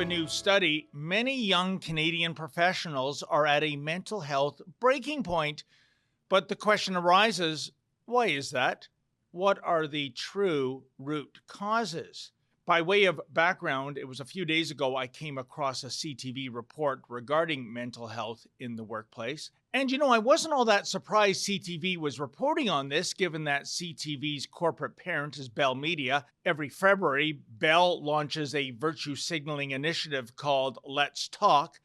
new study, many young Canadian professionals are at a mental health breaking point. But the question arises, why is that? What are the true root causes? By way of background, it was a few days ago I came across a CTV report regarding mental health in the workplace. And I wasn't all that surprised CTV was reporting on this, given that CTV's corporate parent is Bell Media. Every February, Bell launches a virtue signaling initiative called Let's Talk,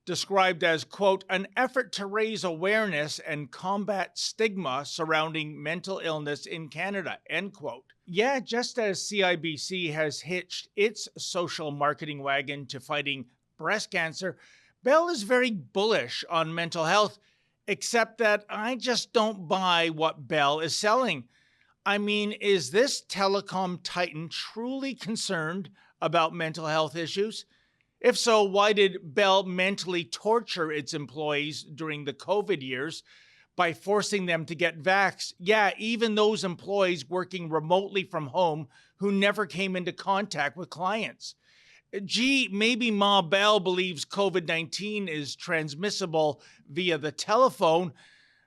described as, quote, an effort to raise awareness and combat stigma surrounding mental illness in Canada, end quote. Yeah, just as CIBC has hitched its social marketing wagon to fighting breast cancer, Bell is very bullish on mental health, except that I just don't buy what Bell is selling. I mean, is this telecom titan truly concerned about mental health issues? If so, why did Bell mentally torture its employees during the COVID years by forcing them to get vaxxed? Yeah, even those employees working remotely from home who never came into contact with clients. Gee, maybe Ma Bell believes COVID-19 is transmissible via the telephone,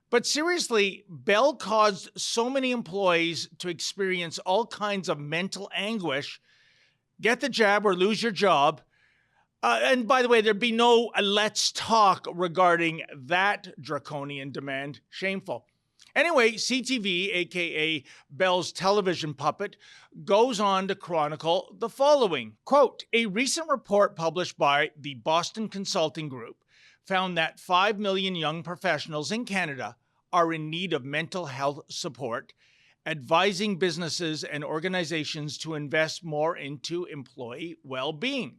but seriously, Bell caused so many employees to experience all kinds of mental anguish. Get the jab or lose your job. And by the way, there'd be no let's talk regarding that draconian demand. Shameful. Anyway, CTV, aka Bell's television puppet, goes on to chronicle the following. Quote, a recent report published by the Boston Consulting Group found that 5 million young professionals in Canada are in need of mental health support, advising businesses and organizations to invest more into employee well-being.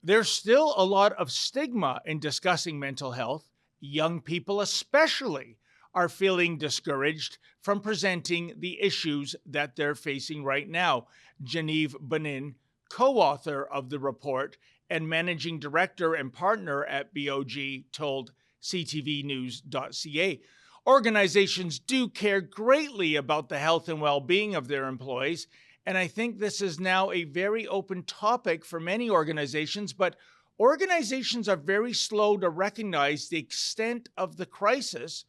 There's still a lot of stigma in discussing mental health. Young people especially are feeling discouraged from presenting the issues that they're facing right now. Genevieve Bonin, co-author of the report and managing director and partner at BOG, told ctvnews.ca. Organizations do care greatly about the health and well-being of their employees, and I think this is now a very open topic for many organizations, but organizations are very slow to recognize the extent of the crisis,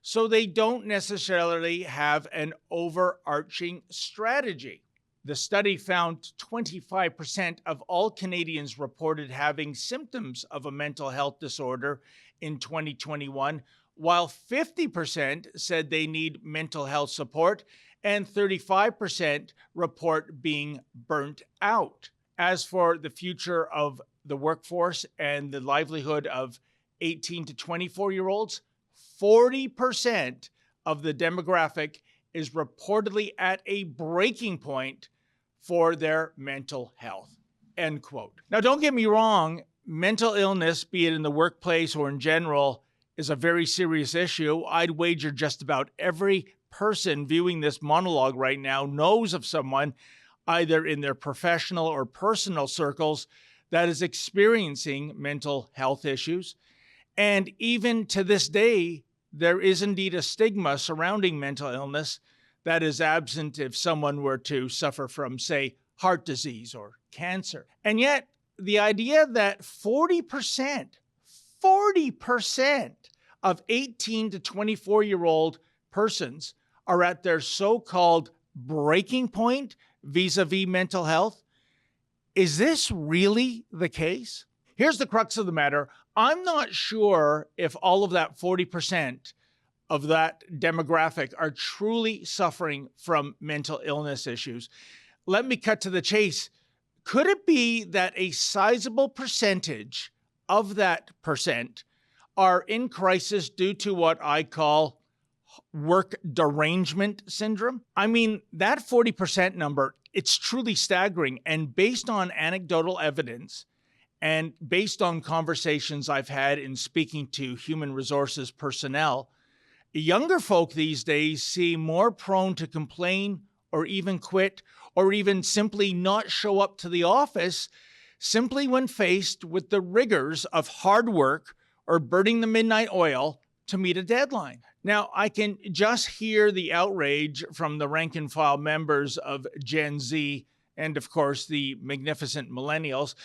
so they don't necessarily have an overarching strategy. The study found 25% of all Canadians reported having symptoms of a mental health disorder in 2021, while 50% said they need mental health support, and 35% report being burnt out. As for the future of the workforce and the livelihood of 18 to 24-year-olds, 40% of the demographic is reportedly at a breaking point for their mental health, end quote. Now, don't get me wrong, mental illness, be it in the workplace or in general, is a very serious issue. I'd wager just about every person viewing this monologue right now knows of someone, either in their professional or personal circles, that is experiencing mental health issues. And even to this day, there is indeed a stigma surrounding mental illness that is absent if someone were to suffer from, say, heart disease or cancer. And yet, the idea that 40% of 18 to 24-year-old persons are at their so-called breaking point vis-a-vis mental health. Is this really the case? Here's the crux of the matter. I'm not sure if all of that 40% of that demographic are truly suffering from mental illness issues. Let me cut to the chase. Could it be that a sizable percentage of that percent are in crisis due to what I call work derangement syndrome? I mean, that 40% number, it's truly staggering. And based on anecdotal evidence and based on conversations I've had in speaking to human resources personnel, younger folk these days seem more prone to complain or even quit or even simply not show up to the office simply when faced with the rigors of hard work or burning the midnight oil to meet a deadline. Now, I can just hear the outrage from the rank and file members of Gen Z and, of course, the magnificent millennials.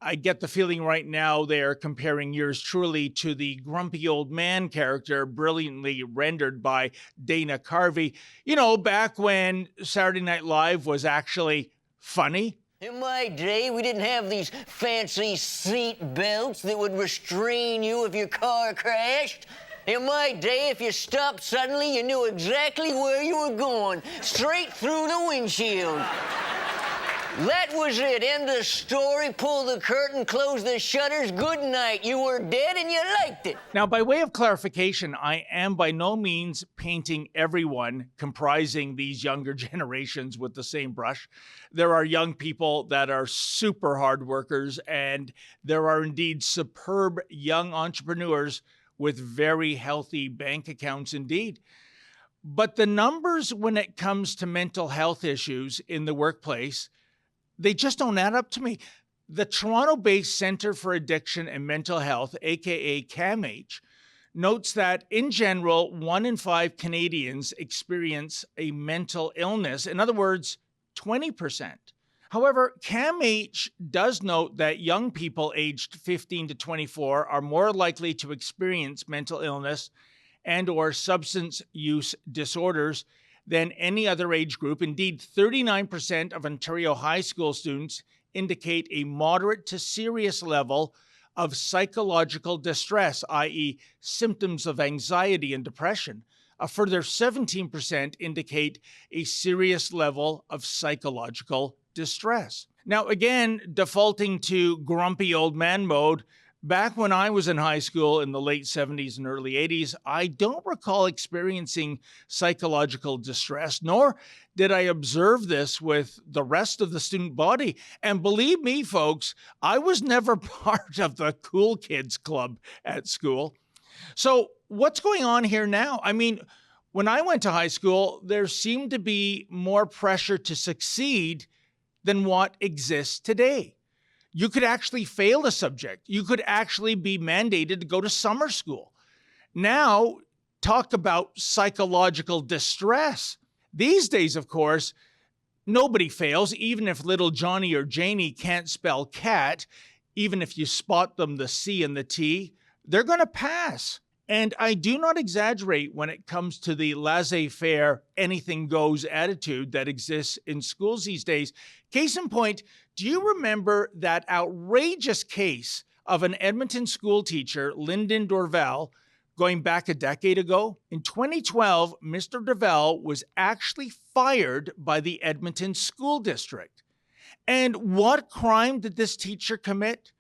I get the feeling right now they're comparing yours truly to the grumpy old man character brilliantly rendered by Dana Carvey. You know, back when Saturday Night Live was actually funny. In my day, we didn't have these fancy seat belts that would restrain you if your car crashed. In my day, if you stopped suddenly, you knew exactly where you were going, straight through the windshield. That was it. End of story. Pull the curtain, close the shutters. Good night. You were dead and you liked it. Now, by way of clarification, I am by no means painting everyone comprising these younger generations with the same brush. There are young people that are super hard workers, and there are indeed superb young entrepreneurs with very healthy bank accounts indeed. But the numbers when it comes to mental health issues in the workplace, they just don't add up to me. The Toronto-based Centre for Addiction and Mental Health, aka CAMH, notes that in general, 1 in 5 Canadians experience a mental illness. In other words, 20%. However, CAMH does note that young people aged 15 to 24 are more likely to experience mental illness and or substance use disorders than any other age group. Indeed, 39% of Ontario high school students indicate a moderate to serious level of psychological distress, i.e., symptoms of anxiety and depression. A further 17% indicate a serious level of psychological distress. Now, again, defaulting to grumpy old man mode, back when I was in high school in the late 70s and early 80s, I don't recall experiencing psychological distress, nor did I observe this with the rest of the student body. And believe me, folks, I was never part of the cool kids club at school. So what's going on here now? I mean, when I went to high school, there seemed to be more pressure to succeed than what exists today. You could actually fail a subject. You could actually be mandated to go to summer school. Now, talk about psychological distress. These days, of course, nobody fails, even if little Johnny or Janie can't spell cat, even if you spot them the C and the T, they're going to pass. And I do not exaggerate when it comes to the laissez-faire, anything goes attitude that exists in schools these days. Case in point, do you remember that outrageous case of an Edmonton school teacher, Lyndon Dorval, going back a decade ago? In 2012, Mr. Dorval was actually fired by the Edmonton School District. And what crime did this teacher commit?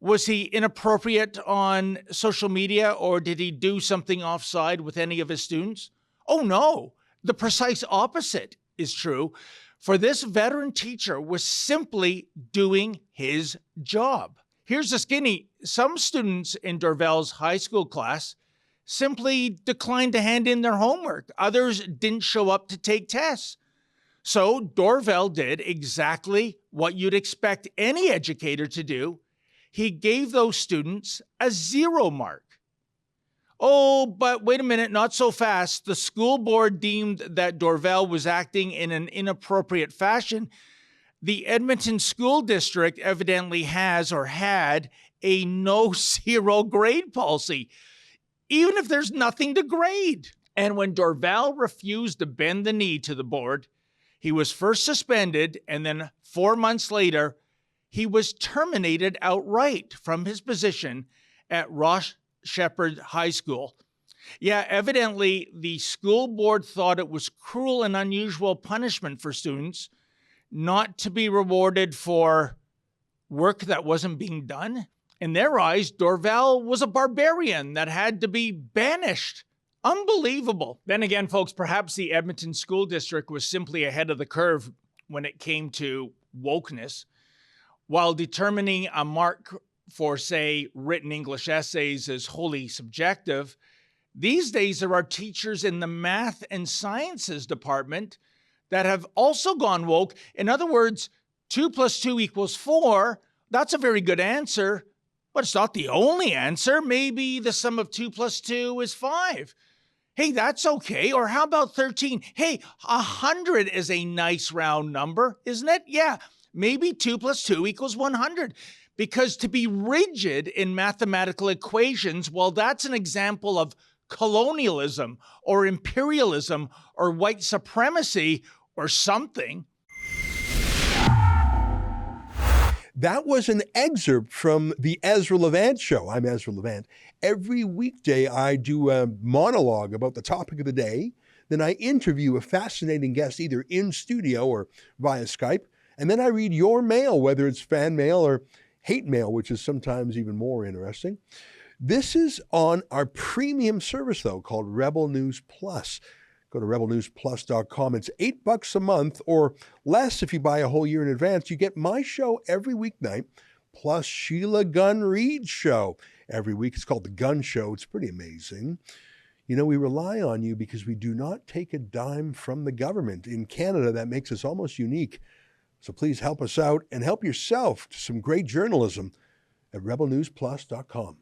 Was he inappropriate on social media, or did he do something offside with any of his students? Oh no, the precise opposite is true. For this veteran teacher was simply doing his job. Here's the skinny. Some students in Dorval's high school class simply declined to hand in their homework. Others didn't show up to take tests. So Dorval did exactly what you'd expect any educator to do. He gave those students a 0 mark. Oh, but wait a minute, not so fast. The school board deemed that Dorval was acting in an inappropriate fashion. The Edmonton School District evidently has or had a no 0 grade policy, even if there's nothing to grade. And when Dorval refused to bend the knee to the board, he was first suspended, and then 4 months later, he was terminated outright from his position at Ross Shepherd High School. Yeah, evidently, the school board thought it was cruel and unusual punishment for students not to be rewarded for work that wasn't being done. In their eyes, Dorval was a barbarian that had to be banished. Unbelievable. Then again, folks, perhaps the Edmonton School District was simply ahead of the curve when it came to wokeness. While determining a mark for, say, written English essays is wholly subjective, these days there are teachers in the math and sciences department that have also gone woke. In other words, 2 + 2 = 4. That's a very good answer, but it's not the only answer. Maybe the sum of 2 + 2 is 5. Hey, that's okay. Or how about 13? Hey, 100 is a nice round number, isn't it? Yeah. Maybe 2 + 2 = 100. Because to be rigid in mathematical equations, well, that's an example of colonialism or imperialism or white supremacy or something. That was an excerpt from the Ezra Levant Show. I'm Ezra Levant. Every weekday, I do a monologue about the topic of the day. Then I interview a fascinating guest either in studio or via Skype. And then I read your mail, whether it's fan mail or hate mail, which is sometimes even more interesting. This is on our premium service, though, called Rebel News Plus. Go to rebelnewsplus.com. It's $8 a month or less if you buy a whole year in advance. You get my show every weeknight, plus Sheila Gunn Reid's show every week. It's called The Gun Show. It's pretty amazing. You know, we rely on you because we do not take a dime from the government. In Canada, that makes us almost unique. So please help us out and help yourself to some great journalism at rebelnewsplus.com.